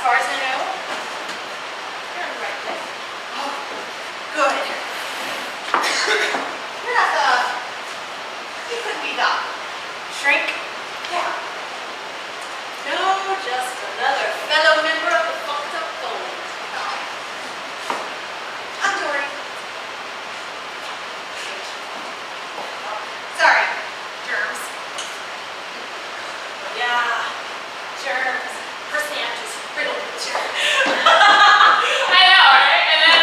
far as I know. You're in the right place. Oh, good. You're not you couldn't be the Shrink? yeah. No, just another fellow member of the Funked Up Gold. Oh. I'm Dory. Sorry, germs. Yeah, germs. Her sandwich is riddled with germs. I know, right? And then...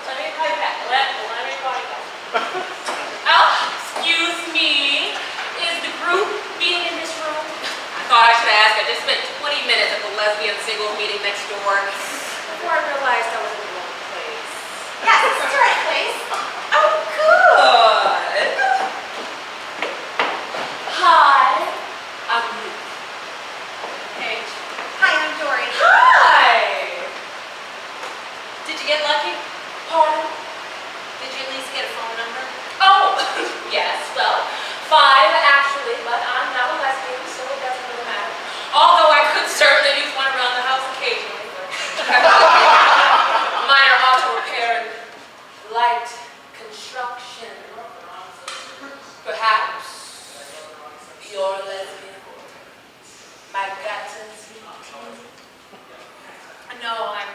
let me call you back. Let me call you back. Oh, excuse me. Is the group meeting in this room? I thought I should ask. I just spent 20 minutes at the lesbian singles meeting next door before I realized I was in the wrong place. Yes, this is the right place. Oh, good. Hi, I'm Ruth. Paige. Hi, I'm Dory. Hi. Did you get lucky? Pardon? Did you at least get a phone number? Oh, yes. Well, 5 actually, but I'm not a lesbian, so it doesn't really matter. Although I could certainly use one around the house occasionally. Minor auto repair and light construction. Perhaps you're a lesbian. My gutters. No, I'm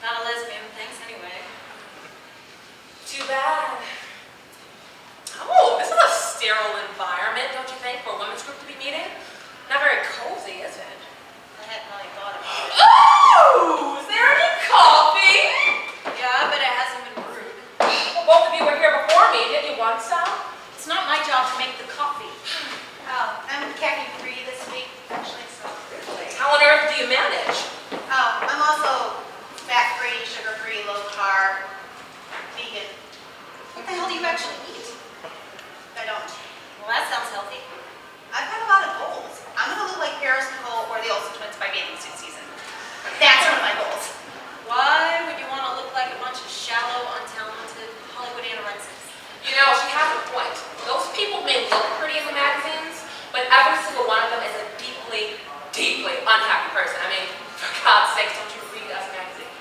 not a lesbian. Thanks anyway. Too bad. Oh, this is a sterile environment, don't you think, for a women's group to be meeting? Not very cozy, is it? I hadn't really thought about it. Oh! Is there any coffee? Yeah, but it hasn't been brewed. Well, both of you were here before me. Didn't you want some? It's not my job to make the coffee. Oh, I'm caffeine free this week, actually, so. Really? How on earth do you manage? Oh, I'm also fat free, sugar free, low carb, vegan. What the hell do you actually eat? I don't. Well, that sounds healthy. I've got a lot of goals. I'm gonna look like Paris Nicole or the Olsen twins by bathing suit season. That's one of my goals. Why would you want to look like a bunch of shallow, untalented Hollywood anorexics? You know, she has a point. Those people may look pretty in the magazines, but every single one of them is a deeply, deeply unhappy person. I mean, for God's sakes, don't you read Us magazine?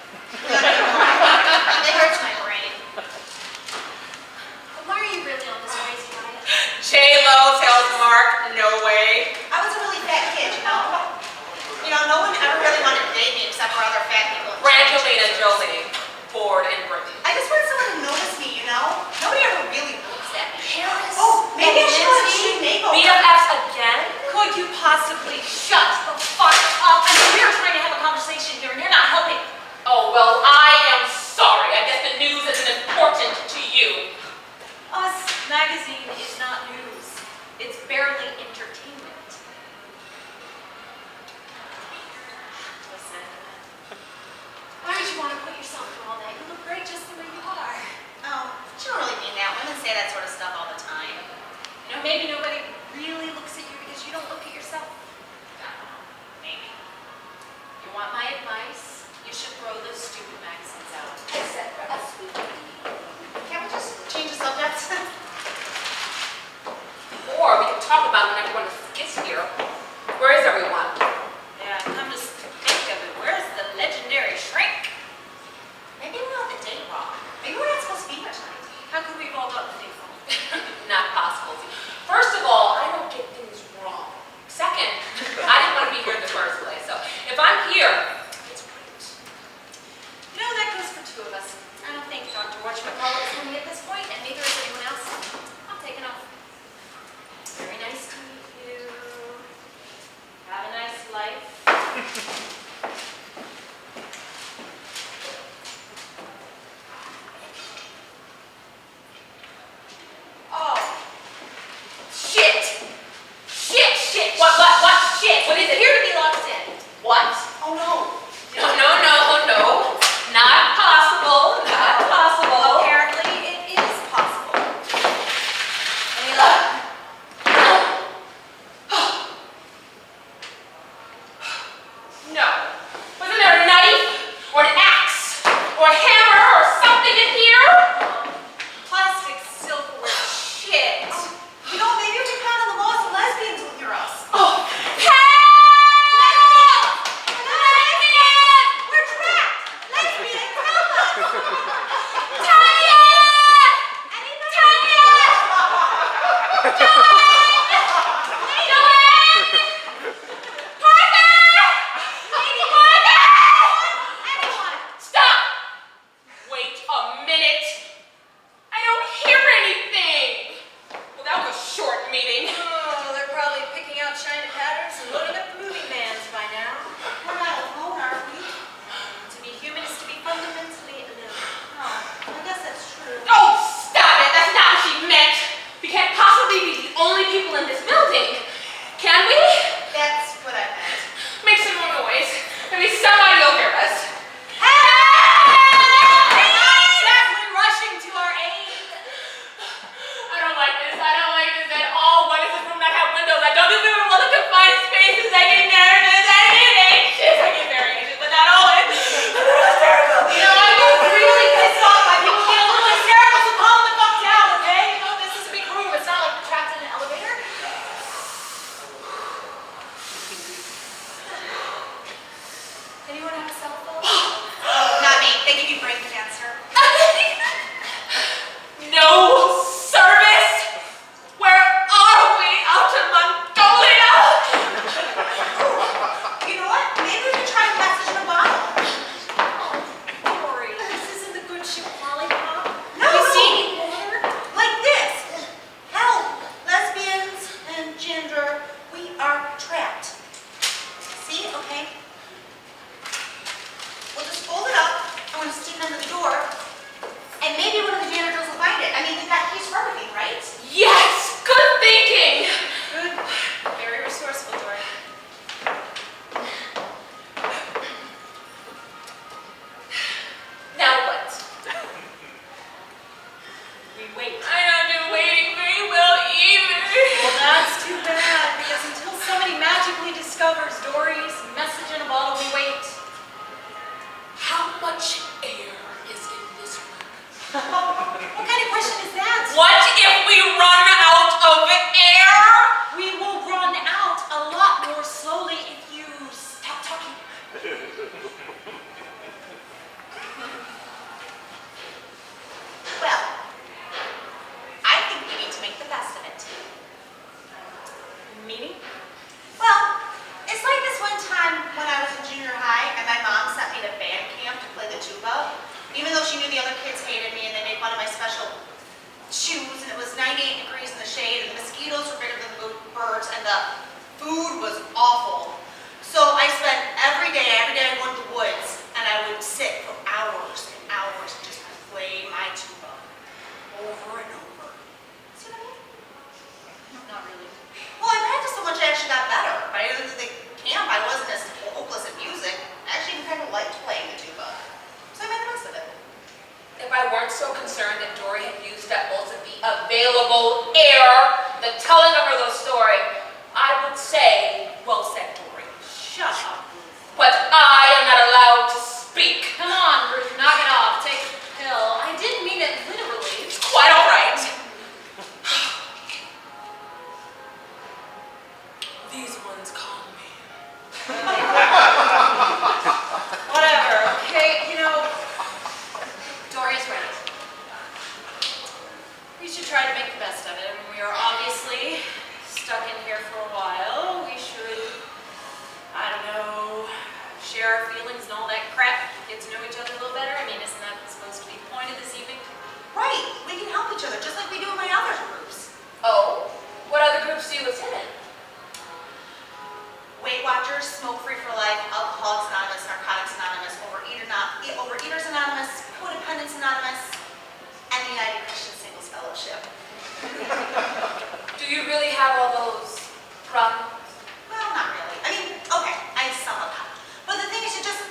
It hurts my brain. Why are you really on this crazy diet? J-Lo tells Mark, no way. I was a really fat kid, you know? You know, no one ever really wanted to date me except for other fat people. Brangelina Jolie, bored in Britain. I just wanted someone to notice me, you know? Nobody ever really looks at me. Paris. Oh, maybe I should have a Lindsay, cheap makeover. BFFs again? Could you possibly shut the fuck up? I mean, we're trying to have a conversation here and you're not helping. Oh, well, I am sorry. I guess the news isn't important to you. Us magazine is not news. It's barely entertainment. Listen. Why would you want to put yourself through all that? You look great just the way you are. Oh, you don't really mean that. Women say that sort of stuff all the time. You know, maybe nobody really looks at you because you don't look at yourself. I don't know. Maybe. You want my advice? You should throw those stupid magazines out. Except for us. Can't we just change the subject? Or we can talk about when everyone gets here. Where is everyone? Yeah, come to think of it, where's the legendary Shrink? Maybe we're on the date wrong. Maybe we're not supposed to be here tonight. How could we have all gotten the date wrong? Not possible. First of all, Stop! Wait a minute. I don't hear anything. Well, that was a short meeting. Oh, they're probably picking out shiny patterns and loading up the moving vans by now. We're not alone, are we? To be human is to be fundamentally alone. Oh, I guess that's true. Oh, stop it. That's not what she meant. We can't possibly be the only people in this building. Can we? That's what I meant. Make some more noise. Maybe somebody will hear us. They're not exactly rushing to our aid. I don't like this. I don't like this at all. Why does this room not have windows? I don't even want to confine spaces. I get nervous. I get anxious. I get very anxious, but not always. It's terrible. You know, I'm really pissed off by people being a little hysterical, so calm the fuck down, okay? You know, this is a big room. It's not like we're trapped in an elevator. Anyone have a cell phone? Not me. They give you brain cancer. No service? Where are we? Out in Mongolia? You know what? Maybe we can try a message in a bottle. Dory, this isn't the good ship lollipop. No, You no. see any water? Like this. Help! Lesbians and gender, we are trapped. See? Okay. We'll just fold it up. I'm going to stick it under the door. And maybe one of the janitors will find it. I mean, they've got keys for everything, right? Yes! Good thinking! Good. Very resourceful, Dory. Now what? We wait. I don't do waiting very well either. Well, that's too bad, because until somebody magically discovers Dory's message in a bottle, we wait. How much air is in this room? What kind of question is that? What if we run out of air? We will run out a lot more slowly if you stop talking. Well, I think we need to make the best of it. Meaning? Well, it's like this one time when I was in junior high and my mom sent me to band camp to play the tuba, even though she knew the other kids hated me and they made fun of my special shoes, and it was 98 degrees in the shade and the mosquitoes were bigger than the birds and the food was awful. So I spent every day I'd go into the woods and I would sit for hours and hours and just play my tuba over and over. See what I mean? Not really. Well, I practiced so much I actually got better. By the end of the camp, I wasn't as hopeless at music. I actually even kind of liked playing the tuba. So I made the best of it. If I weren't so concerned that Dory had used up most of the available air, the telling of her little story, I would say, well said, Dory. Shut up, Ruth. But I am not allowed to speak. Come on, Ruth, knock it off. Take a pill. I didn't mean it literally. Quite all right. These ones calm me. Whatever, okay? You know, Dory's right. We should try to make the best of it. I mean, we are obviously stuck in here for a while. We should, I don't know, share our feelings and all that crap, get to know each other a little better. I mean, isn't that supposed to be the point of this evening? Right. We can help each other just like we do in my other groups. Oh, what other groups do you attend? Weight Watchers, Smoke Free for Life, Alcoholics Anonymous, Narcotics Anonymous, Overeaters Anonymous, Codependents Anonymous, and the United Christian Singles Fellowship. Do you really have all those problems? Well, not really. I mean, okay, I have some of them. But the thing is, it just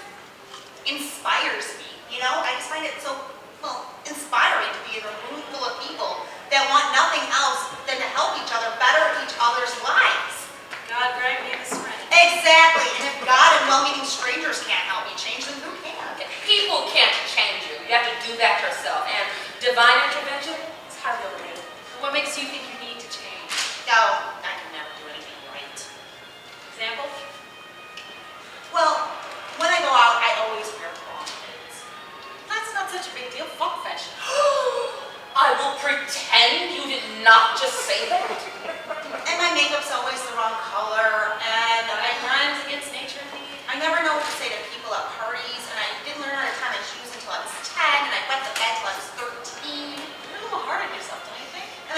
inspires me, you know? I just find it so, well, inspiring to be in a room full of people that want nothing else than to help each other better each other's lives. God grant me this friend. Exactly. And if God and well-meaning strangers can't help me change, then who can? People can't change you. You have to do that yourself. And divine intervention is highly overrated. What makes you think you need to change? No, I can never do anything right. Example? Well, when I go out, I always wear long clothes. That's not such a big deal. Fuck fashion. I will pretend you did not just say that.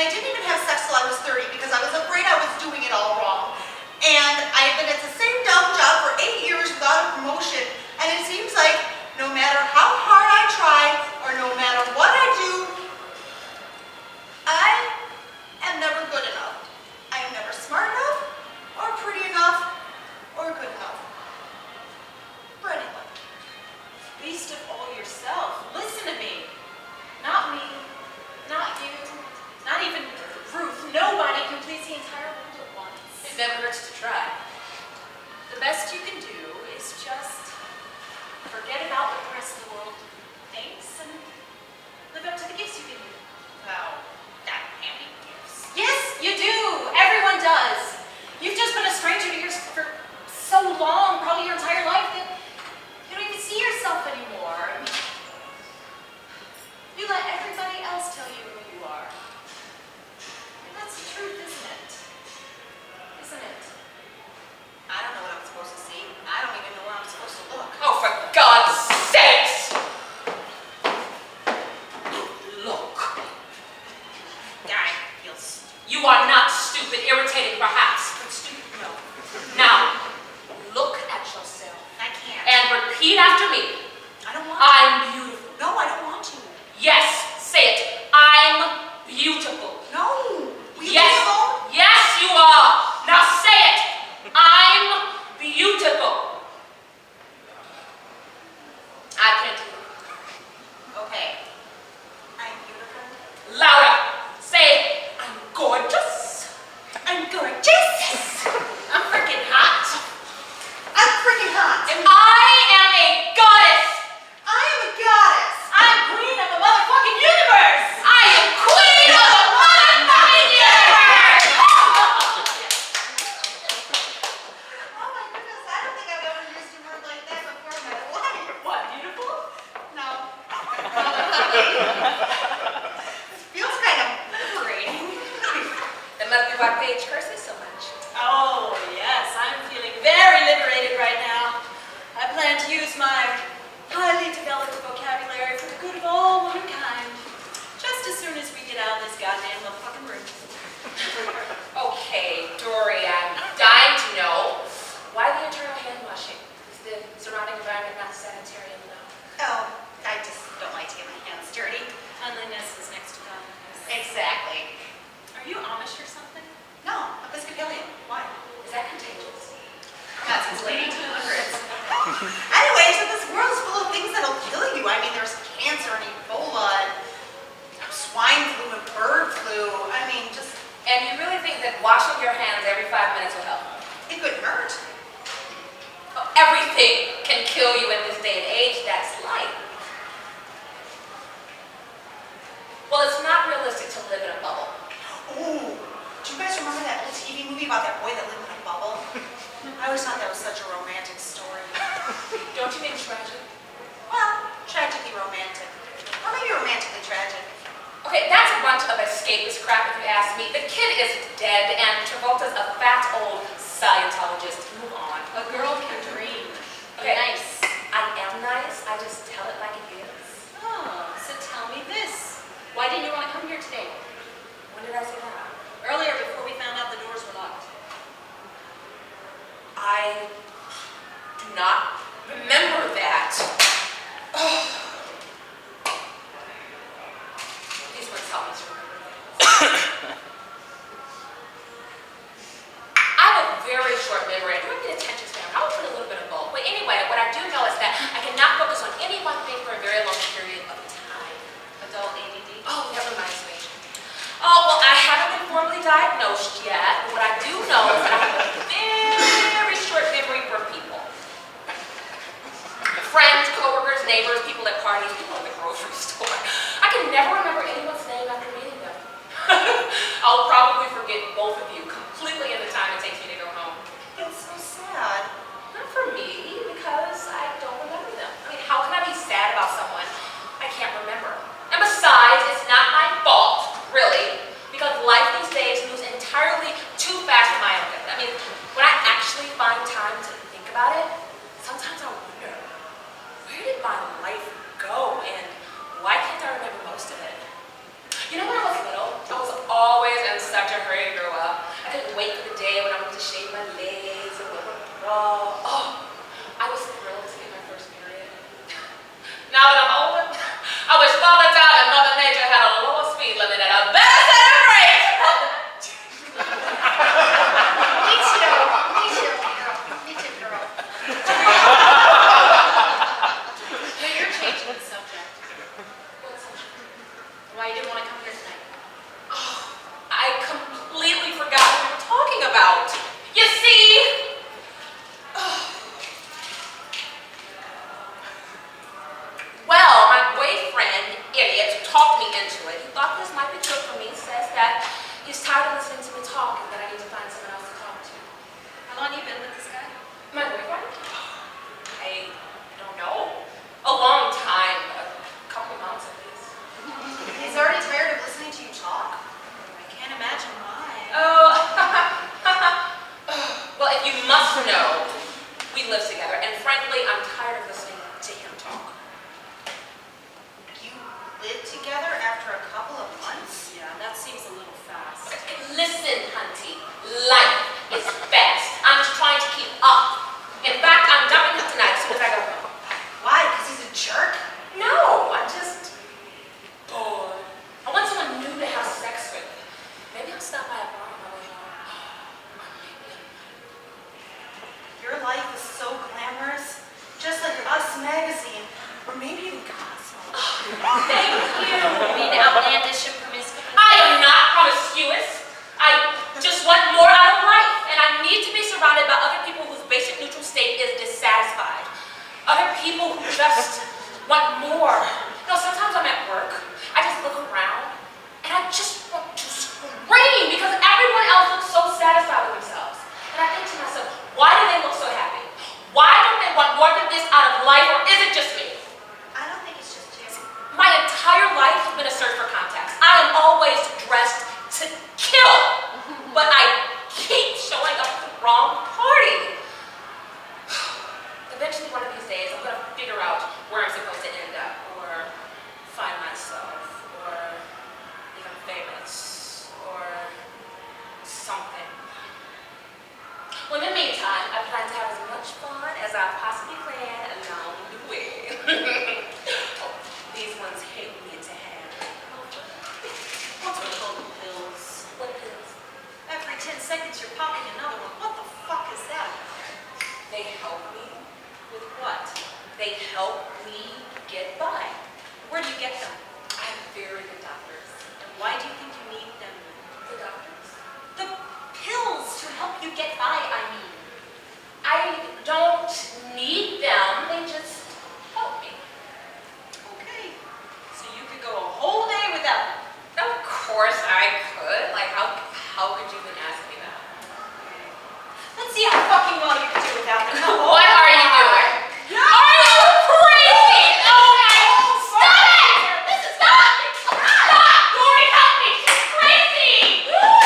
I didn't even have sex till I was 30 because I was afraid I was doing it all wrong. And I've been at the same dumb job for 8 years without a promotion. And it seems like no matter how hard I try or no matter what I do, I am never good enough. I am never smart enough or pretty enough or good enough for anyone. Beast of all yourself. Listen to me. Not me. Not you. Not even Ruth. Nobody completes the entire world at once. It never hurts to try. The best you can do is just forget about what the rest of the world thinks and live up to the gifts you've been given. Wow, that can't be gifts. Yes, you do. Everyone does. You've just been a stranger to yours for so long, probably your entire life, that you don't even see yourself anymore. You let everybody else tell you who you are. And that's the truth, isn't it? Isn't it? I don't know what I'm supposed to see. I don't even know where I'm supposed to look. Oh, for God's sakes! Look. I feel stupid. You are not stupid, irritating perhaps, but stupid, no. Now, look at yourself I can't. and repeat after me. I don't want to. I'm beautiful. No, I don't want to. Yes, say it. I'm beautiful. No. Will you Yes, leave me alone? yes, you are. Now say it. I'm beautiful. I can't do it. Okay. I'm beautiful. Louder. Say, I'm gorgeous. I'm gorgeous. I'm freaking hot. I'm freaking hot. And I am a goddess. I am a goddess. I'm queen of the motherfucking universe. I am queen of the motherfucking universe. Oh my goodness, I don't think I've ever used a word like that before in my life. What, beautiful? No. It feels kind of liberating. That must be why Paige curses so much. Oh, yes, I'm feeling very liberated right now. I plan to use my highly developed vocabulary for the good of all womankind. Just as soon as we get out of this goddamn motherfucking room. Okay, Dory, I'm dying to know why the internal hand washing? Is the surrounding environment not sanitary enough? Oh, I just don't like to get my hands dirty. Cleanliness is next to godliness. Exactly. Are you Amish or something? No, Episcopalian. Why? Is that contagious? Not since late 1800s. Anyway, so this world is full of things that'll kill you. I mean, there's cancer and Ebola and swine flu and bird flu. I mean, just, And you really think that washing your hands every 5 minutes will help? it couldn't hurt. Oh, everything can kill you in this day and age. That's life. Well, it's not realistic to live in a bubble. Ooh, do you guys remember that old TV movie about that boy that lived in a bubble? I always thought that was such a romantic story. Don't you mean tragic? Well, tragically romantic. Or maybe romantically tragic. Okay, that's a bunch of escapist crap if you ask me. The kid is dead and Travolta's a fat old Scientologist. Move on. A girl can dream. Okay. Nice. I am nice. I just tell it like it is. Oh, so tell me this. Why didn't you want to come here today? When did I say that? Earlier, before we found out the doors were locked. I do not remember that. These words help me to remember things. I have a very short memory. I don't get attention span. I would put a little bit of both. But anyway, what I do know is that I cannot focus on any one thing for a very long period of time. Adult ADD. Oh, that reminds me. Oh, well, I haven't been formally diagnosed yet. But what I do know is that I have a very short memory for people. Friends, coworkers, neighbors, people at parties, people at the grocery store. I can never remember anyone's name after meeting them. I'll probably forget both of you completely in the time it takes me to go home. It's so sad. Not for me, because I don't remember them. I mean, how can I be sad about someone I can't remember? And besides, it's not my fault, really, because life these days moves entirely too fast for my own good. I mean, when I actually find time to think about it, sometimes I wonder, where did my life go, and why can't I remember most of it? You know, when I was little, I was always that he's tired of listening to me talk and that I need to find someone else to talk to. How long you been with this guy? My boyfriend? I don't know. A long time. A couple months at least. He's already tired of listening to you talk. I can't imagine why. Oh. Well, if you must know, we live together, and frankly, I'm tired of listening to him talk. You live together after a couple of months? Yeah, that seems a little fast. Listen, Hunty, life is fast. I'm just trying to keep up. In fact, I'm dumping him tonight as soon as I go home. Why? Because he's a jerk? No, I'm just bored. I want someone new to have sex with. Maybe I'll stop by a bar on my way home. Your life is so glamorous, just like Us magazine, or maybe even Cosmo. Thank you. You mean outlandish and promiscuous? I am not promiscuous. I just want more out of life, and I need to be surrounded by other people whose basic neutral state is dissatisfied. Other people who just want more. You know, sometimes I'm at work, I just look around, and I just want to scream because everyone else looks so satisfied with themselves. And I think to myself, why do they look so happy? Why don't they want more than this out of life, or is it just me? I don't think it's just you. My entire life has been a search for context. I am always dressed to kill, but I keep showing up at the wrong party. Eventually, one of these days, I'm gonna figure out where I'm supposed to end up, or find myself, or become famous, or something. Well, in the meantime, I plan to have as much fun as I possibly can along the way. Oh, these ones hate me to have. What's with all the pills? What pills? Every 10 seconds you're popping another one. What the fuck is that? They help me. With what? They help me get by. Where do you get them? I have very good doctors. And why do you think you need them? The doctors? The pills to help you get by, I mean. I don't need them. They just help me. Okay. So you could go a whole day without them. Of course I could. Like, how could you even ask me that? Let's see how fucking well you can do without them. What are you doing? Are you crazy? Oh my! Stop it! This is not. Stop! Lori, help me! She's crazy! Oh,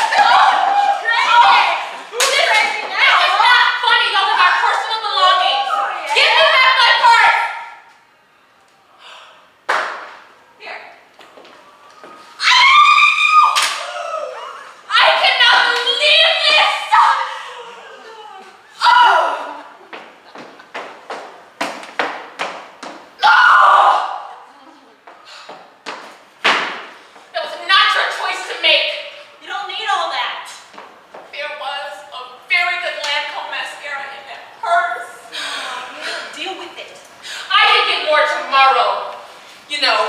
crazy! Who's crazy now? This is not funny. Those are my personal belongings. Give me back my purse. Here. I cannot believe this! Oh! That was not your choice to make. You don't need all that. There was a very good Lancome mascara in that purse. Deal with it. I can get more tomorrow. You know,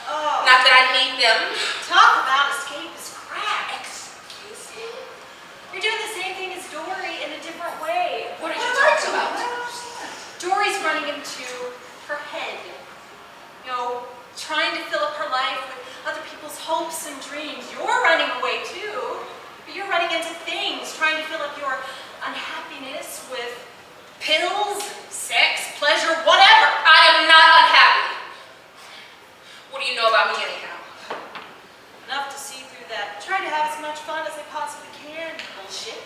Oh. not that I need them. Talk about escape is crap. Excuse me? You're doing the same thing as Dory in a different way. What are you talking about? Dory's running into her head. You know, trying to fill up her life with other people's hopes and dreams. You're running away too. But you're running into things, trying to fill up your unhappiness with pills, sex, pleasure, whatever. I am not unhappy. What do you know about me anyhow? Enough to see through that. Try to have as much fun as they possibly can. Bullshit.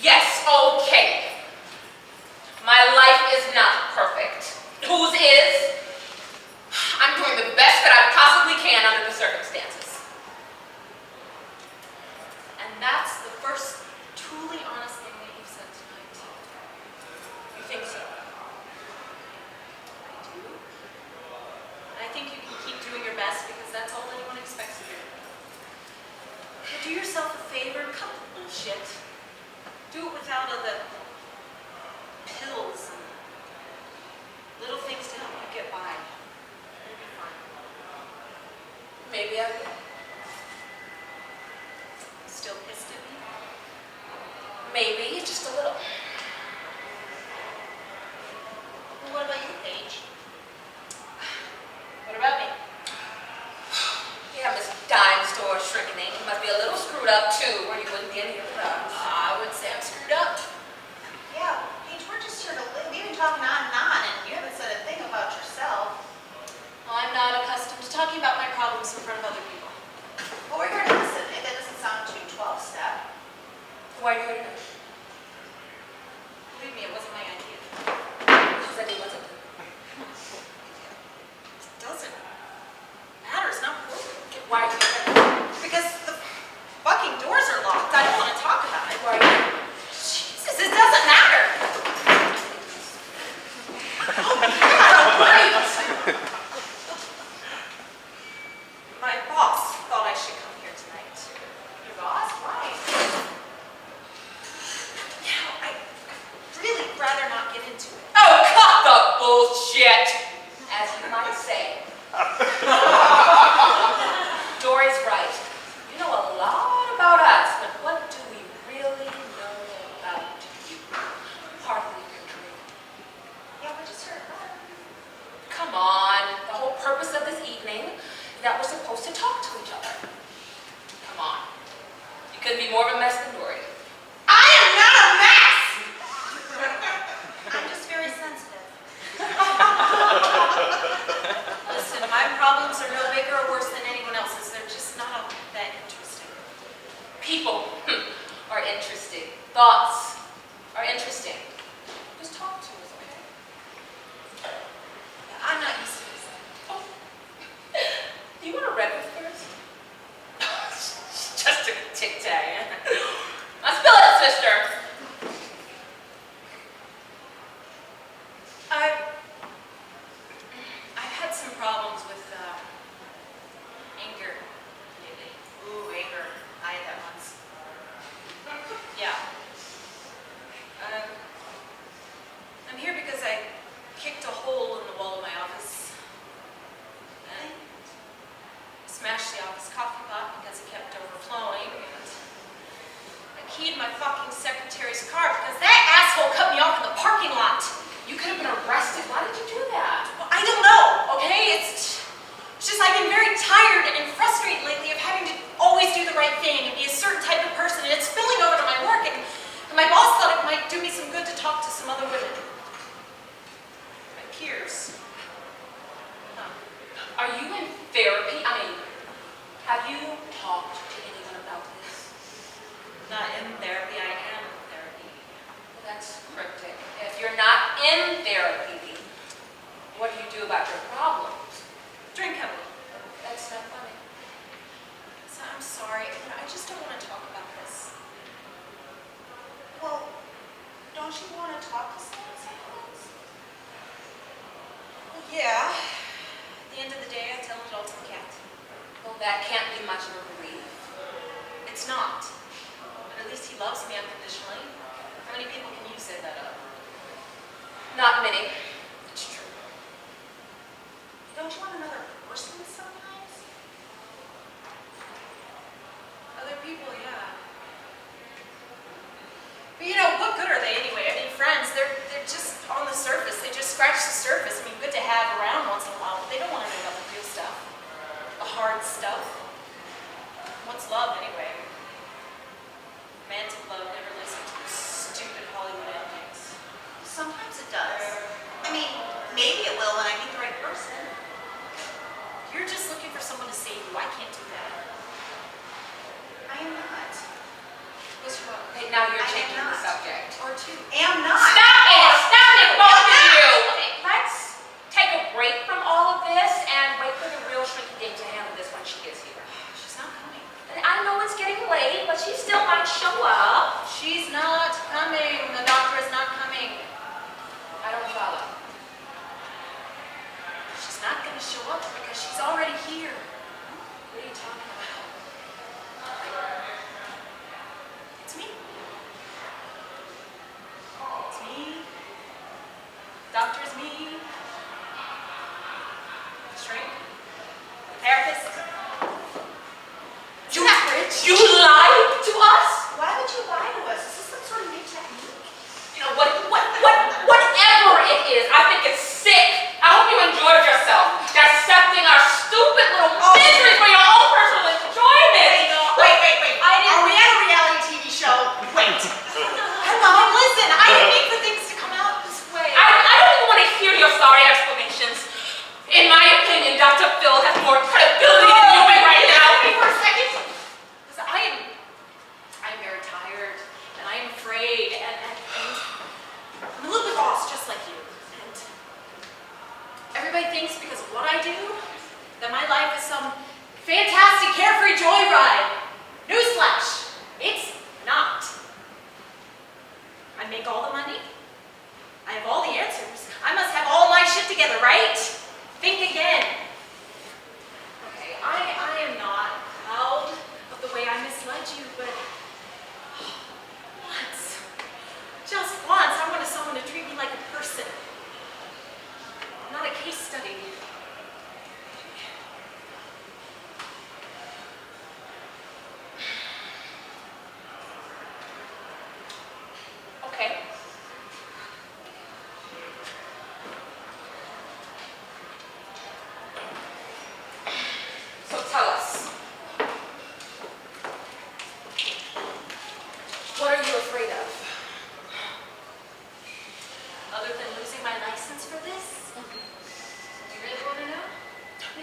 Yes, okay. My life is not perfect. Whose is? I'm doing the best that I possibly can under the circumstances. And that's the first truly honest thing that you've said tonight. You think so? I do. And I think you can keep doing your best because that's all anyone expects of you. But do yourself a favor and cut the bullshit. Do it without all the pills and little things to help you get by. You'll be fine. Maybe I will. Still pissed at me? Maybe, just a little. Well, what about you, Paige? What about me? Yeah, Miss dime store shrinking. You must be a little screwed up too, or you wouldn't be in here with us. I wouldn't say I'm screwed up. Yeah, Paige, we're just here to live. We've been talking on and on, and you haven't said a thing about yourself. Well, I'm not accustomed to talking about my problems in front of other people. Well, we're here to listen. If that doesn't sound too 12-step. Why are you here tonight? Believe me, it wasn't my idea. She said it wasn't. It doesn't matter. It's not important. Why are you here? Because the fucking doors are locked. I don't want to talk about it. Why are you here? Jesus, it doesn't matter. My boss thought I should come here tonight. Your boss? Why? Yeah, I'd really rather not get into it. Oh, cut the bullshit! As you might say. Dory's right. You know a lot about us, but what do we really know about you? Hardly your dream. Yeah, we're just here to learn. Come on. The whole purpose of this evening is that we're supposed to talk to each other. Come on. You couldn't be more of a mess than Dory. I am not a mess! I'm just very sensitive. Listen, my problems are no bigger or worse than anyone else's. They're just not all that interesting. People are interesting. Thoughts are interesting. Just talk to us, okay? I'm not used to this. Oh. Do you want a red one first? Just a tic-tac. Now spill it, sister. I've had some problems with anger lately. Ooh, anger. I had that once. Yeah. I'm here because I kicked a hole in the wall of my office. And smashed the office coffee pot because it kept overflowing. And I keyed my fucking secretary's car because that asshole cut me off in the parking lot. You could have been arrested. Why did you do that? Well, I don't know, okay? It's just I've been very tired and frustrated lately of having to always do the right thing and be a certain type of person, and it's spilling over to my work, and my boss thought it might do me some good to talk to some other women. My peers. Huh. Are you in therapy? I mean, have you talked to anyone about this? Not in therapy, I am in therapy. Well, that's cryptic. If you're not in therapy, what do you do about your problems? Drink heavily. That's not funny. So I'm sorry, but I just don't want to talk about this. Well, don't you want to talk to someone sometimes? Well, yeah. At the end of the day, I tell it all to the cat. Well, that can't be much of a relief. It's not. But at least he loves me unconditionally. How many people can you say that of? Not many. It's true. Don't you want another person sometimes? Other people, yeah. But you know, what good are they anyway? I mean, friends, they're just on the surface. They just scratch the surface. I mean, good to have around once in a while, but they don't want to know about the real stuff. The hard stuff. What's love anyway? Romantic love never lives up to those stupid Hollywood endings. Sometimes it does. I mean, maybe it will when I meet the right person. You're just looking for someone to save you. I can't do that. I am not. What's wrong? Hey, now you're I am changing the not. subject. Or two. Am not. Stop it! Stop it, both of Yeah. you! Okay, let's take a break from all of this and wait for the real Shrinky Ding to handle this when she gets here. She's not coming. And I know it's getting late, but she still might show up. She's not coming. The doctor is not coming. I don't follow. She's not going to show up because she's already here. What are you talking about? It's me. It's me. Doctor's me. Shrink. Therapist. You lied to us? Why would you lie to us? Is this some sort of new technique? You know, whatever it is, I think it's sick. I hope you enjoyed yourself dissecting our stupid little miseries for your own personal joyride. Newsflash, it's not. I make all the money. I have all the answers. I must have all my shit together, right? Think again. Okay, I am not proud of the way I misled you, but once, just once, I wanted someone to treat me like a person, not a case study. Okay. So tell us, what are you afraid of? Other than losing my license for this? You really want to know?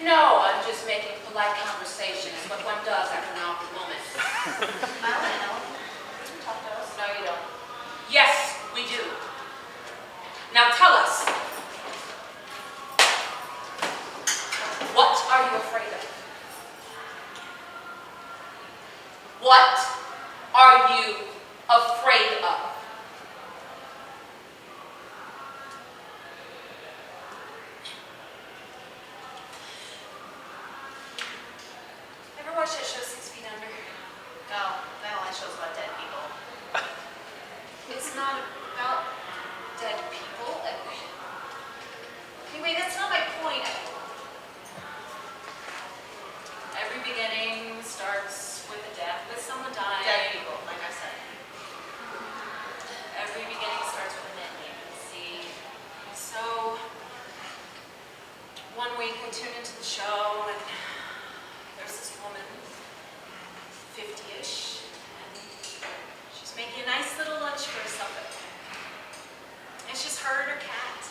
No, I'm just making polite conversation. It's what one does after an awkward moment. I want to know. Talk to us. No, you don't. Yes, we do. Now tell us, what are you afraid of? What are you afraid of? Ever watch that show 6 Feet Under? No, that only shows about dead people. It's not about dead people. Anyway, that's not my point. Every beginning starts with a death, with someone dying. Dead people, like I said. Every beginning starts with an ending. See? So, one week I tune into the show and there's this woman, 50-ish, and she's making a nice little lunch for her supper. It's just her and her cat.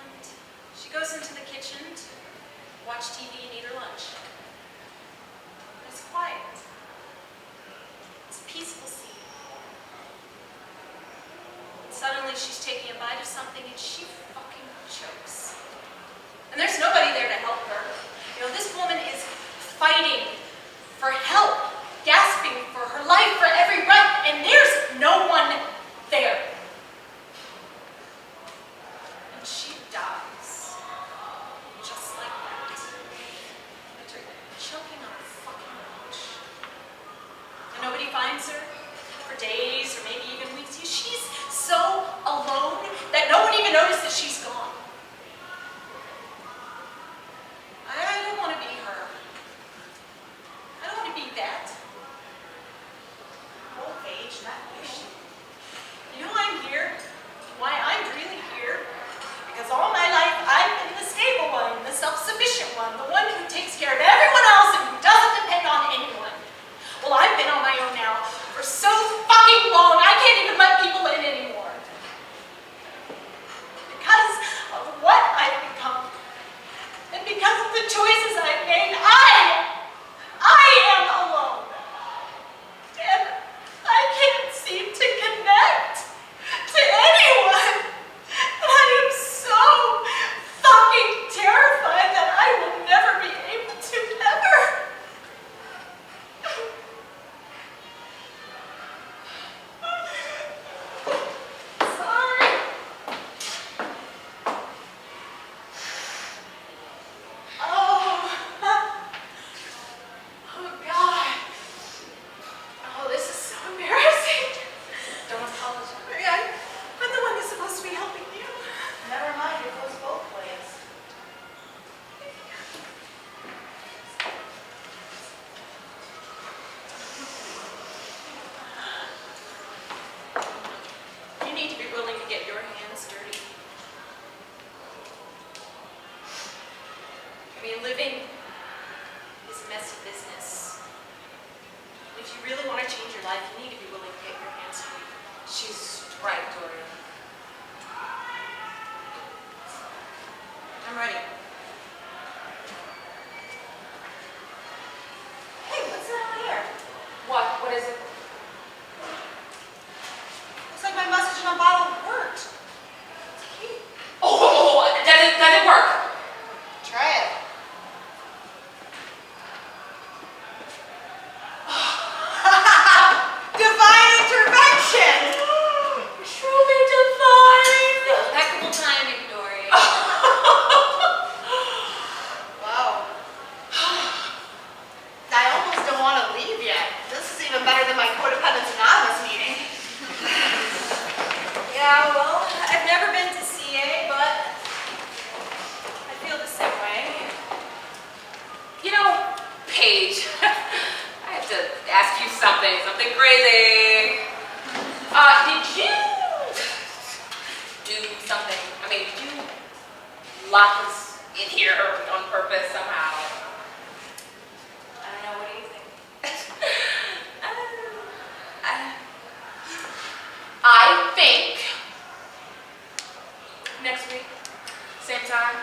And she goes into the kitchen to watch TV and eat her lunch. It's quiet. It's a peaceful scene. And suddenly she's taking a bite of something and she fucking chokes. And there's nobody there to help her. You know, this woman is fighting for help, gasping for her life, for every breath, and there's no one there. And she dies. Just like that. After choking on her fucking lunch. And nobody finds her for days or maybe even weeks. She's so alone that no one even notices she's gone. I don't want to be her. I don't want to be that. Old age, not wish. You know why I'm here? Why I'm really here? Because all my life I've been the stable one, the self-sufficient one, the one who takes care of everyone else and who doesn't depend on anyone. Well, I've been on my own now for so fucking long, I can't even let people in anymore. Because of what I've become. And because of the choices I've made, I am alone. And I can't seem to connect to anyone. And I am so fucking terrified that I will never be able to ever. Sorry. Oh God. Oh, this is so embarrassing. Don't apologize. I'm the one that's supposed to be helping you. Never mind, it goes both ways. You need to be willing to get your hands dirty. I mean, living is a messy business. If you really want to change your life, you need to be willing to get your hands dirty. She's right, Doria. I'm ready. Hey, what's that over here? What? What is it? Looks like my message in a bottle worked. Oh, does it work? Try it. ask you something crazy. Did you do something? I mean, did you lock us in here on purpose somehow? I don't know, what do you think? I think next week, same time.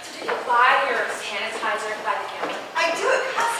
So did you buy your sanitizer by the counter? I do, it costs